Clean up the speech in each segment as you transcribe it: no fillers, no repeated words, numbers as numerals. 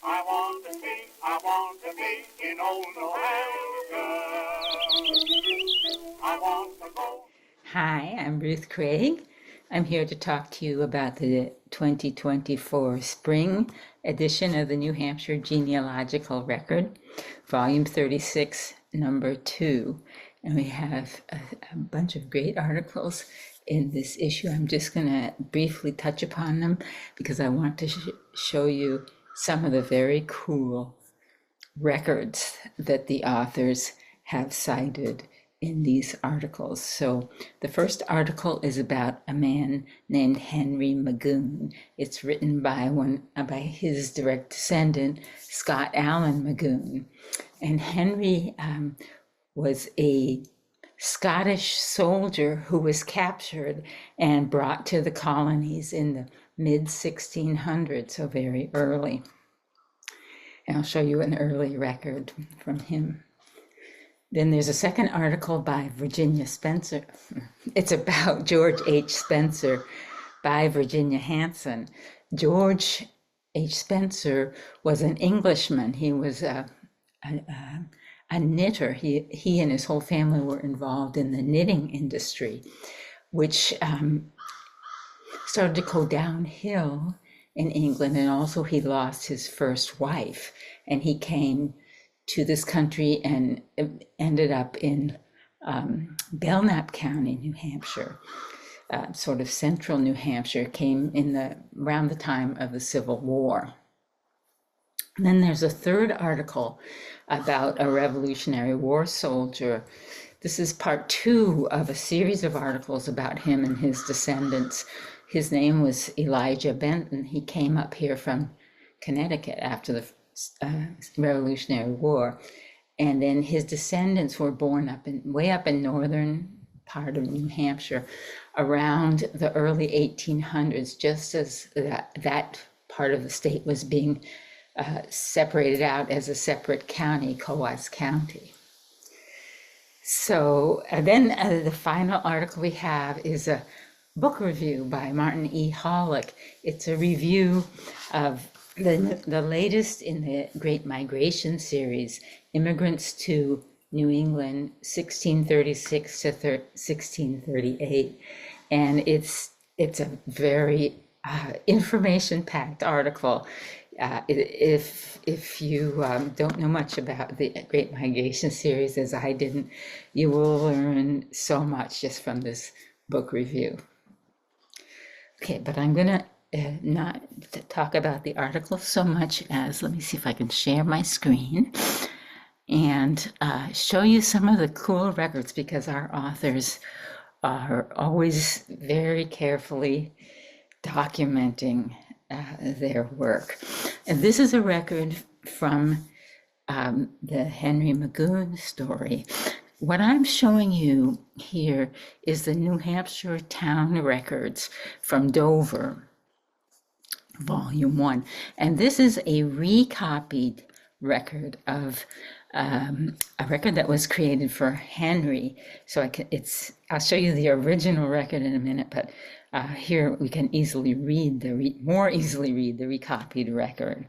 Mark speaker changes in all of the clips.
Speaker 1: I want to be in old New Hampshire. I want to go. Hi, I'm Ruth Craig. I'm here to talk to you about the 2024 spring edition of the New Hampshire Genealogical Record, volume 36, number 2. And we have a bunch of great articles in this issue. I'm just going to briefly touch upon them because I want to show you some of the very cool records that the authors have cited in these articles. So the first article is about a man named Henry Magoon. It's written by his direct descendant, Scott Allen Magoon. And Henry was a Scottish soldier who was captured and brought to the colonies in the mid-1600s, so very early. And I'll show you an early record from him. Then there's a second article by Virginia Spencer. It's about George H. Spencer by Virginia Hanson. George H. Spencer was an Englishman. He was a knitter. He and his whole family were involved in the knitting industry, which started to go downhill in England. And also he lost his first wife, and he came to this country and ended up in Belknap County, New Hampshire, sort of central New Hampshire, came in around the time of the Civil War. And then there's a third article about a Revolutionary War soldier. This is part 2 of a series of articles about him and his descendants. His name was Elijah Benton. He came up here from Connecticut after the Revolutionary War, and then his descendants were born way up in northern part of New Hampshire around the early 1800s, just as that part of the state was being separated out as a separate county, Coas County. So then the final article we have is a book review by Martin E. Hollick. It's a review of the latest in the Great Migration series, Immigrants to New England, 1636 to 1638. And it's a very information-packed article. If you don't know much about the Great Migration series, as I didn't, you will learn so much just from this book review. Okay, but I'm going to not talk about the article so much as, let me see if I can share my screen and show you some of the cool records, because our authors are always very carefully documenting their work. And this is a record from the Henry Magoon story. What I'm showing you here is the New Hampshire Town Records from Dover, Volume 1. And this is a recopied record of a record that was created for Henry. So I'll show you the original record in a minute, but here we can easily read more easily read the recopied record.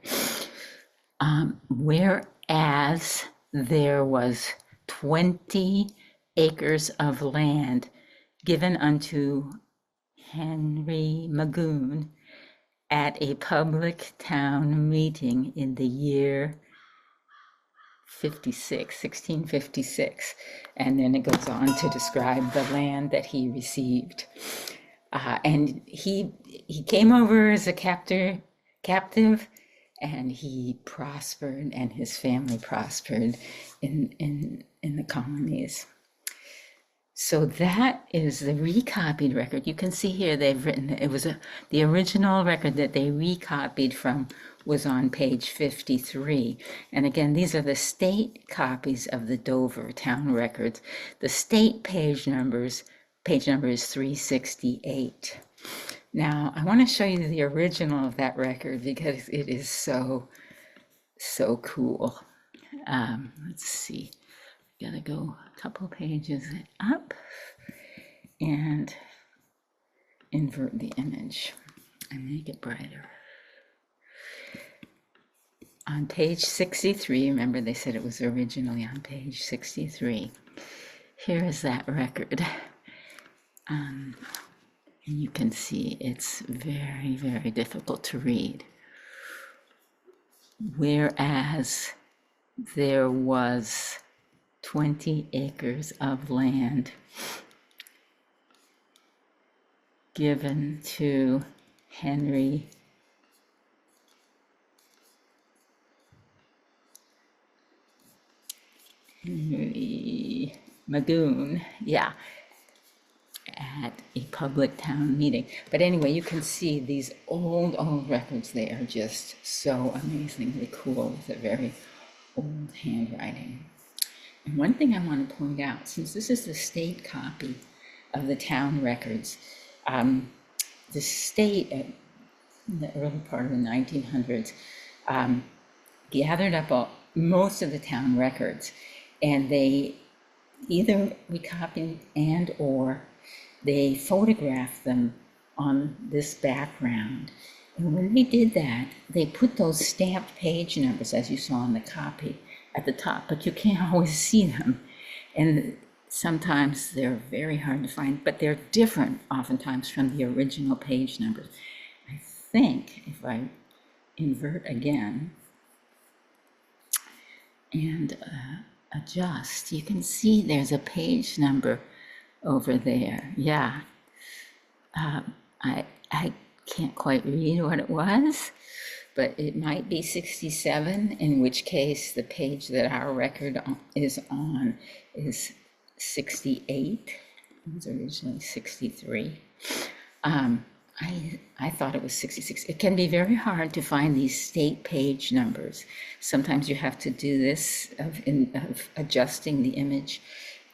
Speaker 1: Whereas there was 20 acres of land given unto Henry Magoon at a public town meeting in the year 1656. And then it goes on to describe the land that he received. And he came over as a captive, and he prospered, and his family prospered in the colonies. So that is the recopied record. You can see here they've written, it was the original record that they recopied from was on page 53. And again, these are the state copies of the Dover Town Records. The state page number is 368. Now, I want to show you the original of that record because it is so cool. Let's see. Gotta go a couple pages up and invert the image and make it brighter. on page 63, remember they said it was originally on page 63. Here is that record. And you can see it's very, very difficult to read. Whereas there was 20 acres of land given to Henry Magoon, at a public town meeting. But anyway, you can see these old records. They are just so amazingly cool with a very old handwriting. And one thing I want to point out, since this is the state copy of the town records, the state in the early part of the 1900s gathered up most of the town records, and they either recopied and or they photographed them on this background. And when they did that, they put those stamped page numbers, as you saw in the copy, at the top, but you can't always see them. And sometimes they're very hard to find, but they're different oftentimes from the original page numbers. I think if I invert again and adjust, you can see there's a page number over there. I can't quite read what it was, but it might be 67, in which case the page that our record is on is 68. It was originally 63. I thought it was 66. It can be very hard to find these state page numbers. Sometimes you have to do this of adjusting the image,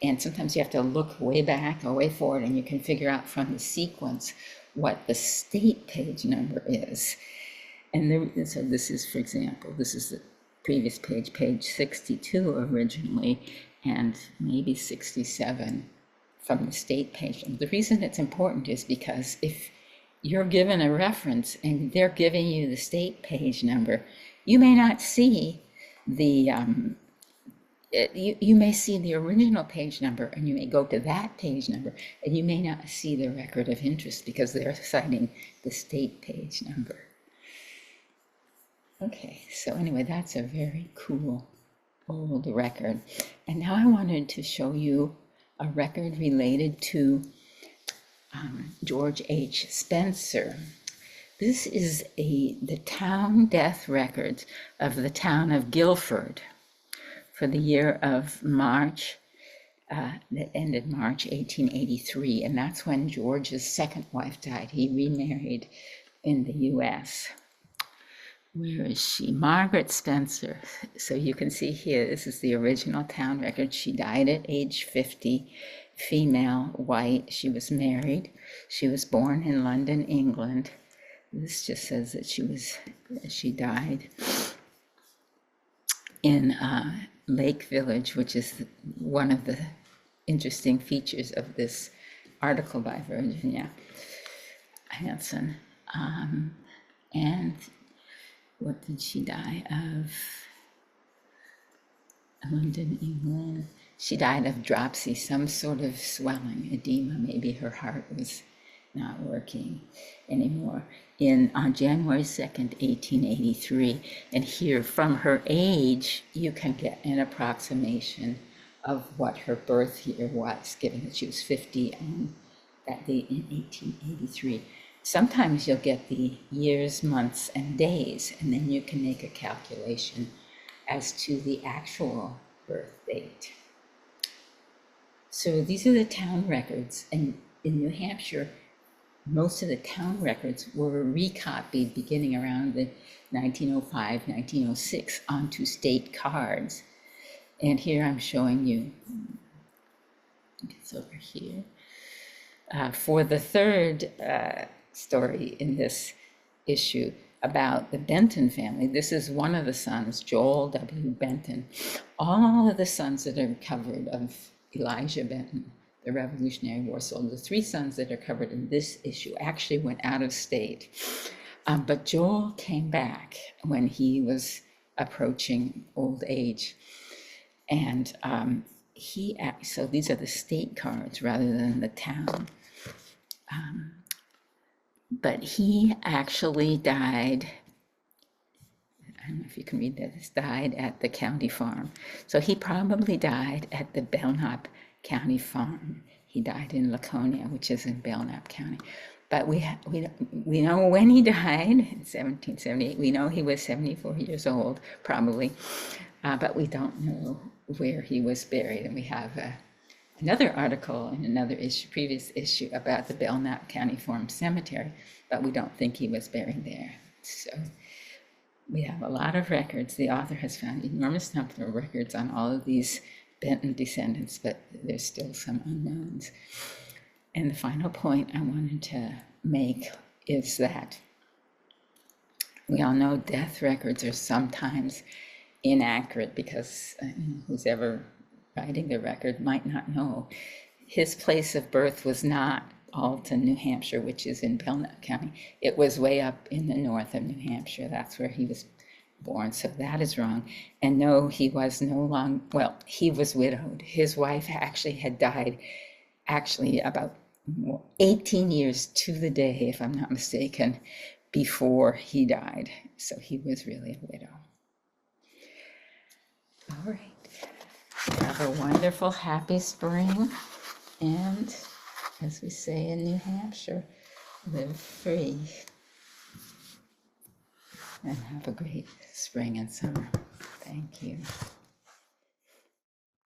Speaker 1: and sometimes you have to look way back or way forward, and you can figure out from the sequence what the state page number is. And so this is, for example, this is the previous page, page 62 originally, and maybe 67 from the state page. And the reason it's important is because if you're given a reference and they're giving you the state page number, you may not see the, you may see the original page number, and you may go to that page number, and you may not see the record of interest because they're citing the state page number. Okay, so anyway, that's a very cool old record. And now I wanted to show you a record related to George H. Spencer. This is the town death record of the town of Guilford for the year of March, that ended March 1883, and that's when George's second wife died. He remarried in the U.S. Where is she? Margaret Spencer. So you can see here, this is the original town record. She died at age 50, female, white. She was married. She was born in London, England. This just says that she died in Lake Village, which is one of the interesting features of this article by Virginia Hanson. And what did she die of? London, England. She died of dropsy, some sort of swelling, edema. Maybe her heart was not working anymore. On January 2nd, 1883. And here, from her age, you can get an approximation of what her birth year was, given that she was 50 on that date in 1883. Sometimes you'll get the years, months, and days, and then you can make a calculation as to the actual birth date. So these are the town records, and in New Hampshire, most of the town records were recopied beginning around the 1905, 1906 onto state cards. And here I'm showing you, it's over here, for the third story in this issue about the Benton family. This is one of the sons, Joel W. Benton. All of the sons that are covered of Elijah Benton, the Revolutionary War soldier, the three sons that are covered in this issue actually went out of state. But Joel came back when he was approaching old age. And so these are the state cards rather than the town. But he actually died, I don't know if you can read this, died at the county farm. So he probably died at the Belknap County Farm. He died in Laconia, which is in Belknap County. But we know when he died, in 1778. We know he was 74 years old, probably. But we don't know where he was buried. And we have another article in another previous issue about the Belknap County Farm Cemetery, but we don't think he was buried there. So we have a lot of records. The author has found an enormous number of records on all of these Benton descendants, but there's still some unknowns. And the final point I wanted to make is that we all know death records are sometimes inaccurate because who's ever writing the record might not know. His place of birth was not Alton, New Hampshire, which is in Belknap County. It was way up in the north of New Hampshire. That's where he was born, so that is wrong. And no, he was he was widowed. His wife actually had died about 18 years to the day, if I'm not mistaken, before he died. So he was really a widow. All right. Have a wonderful, happy spring. And as we say in New Hampshire, live free. And have a great spring and summer. Thank you.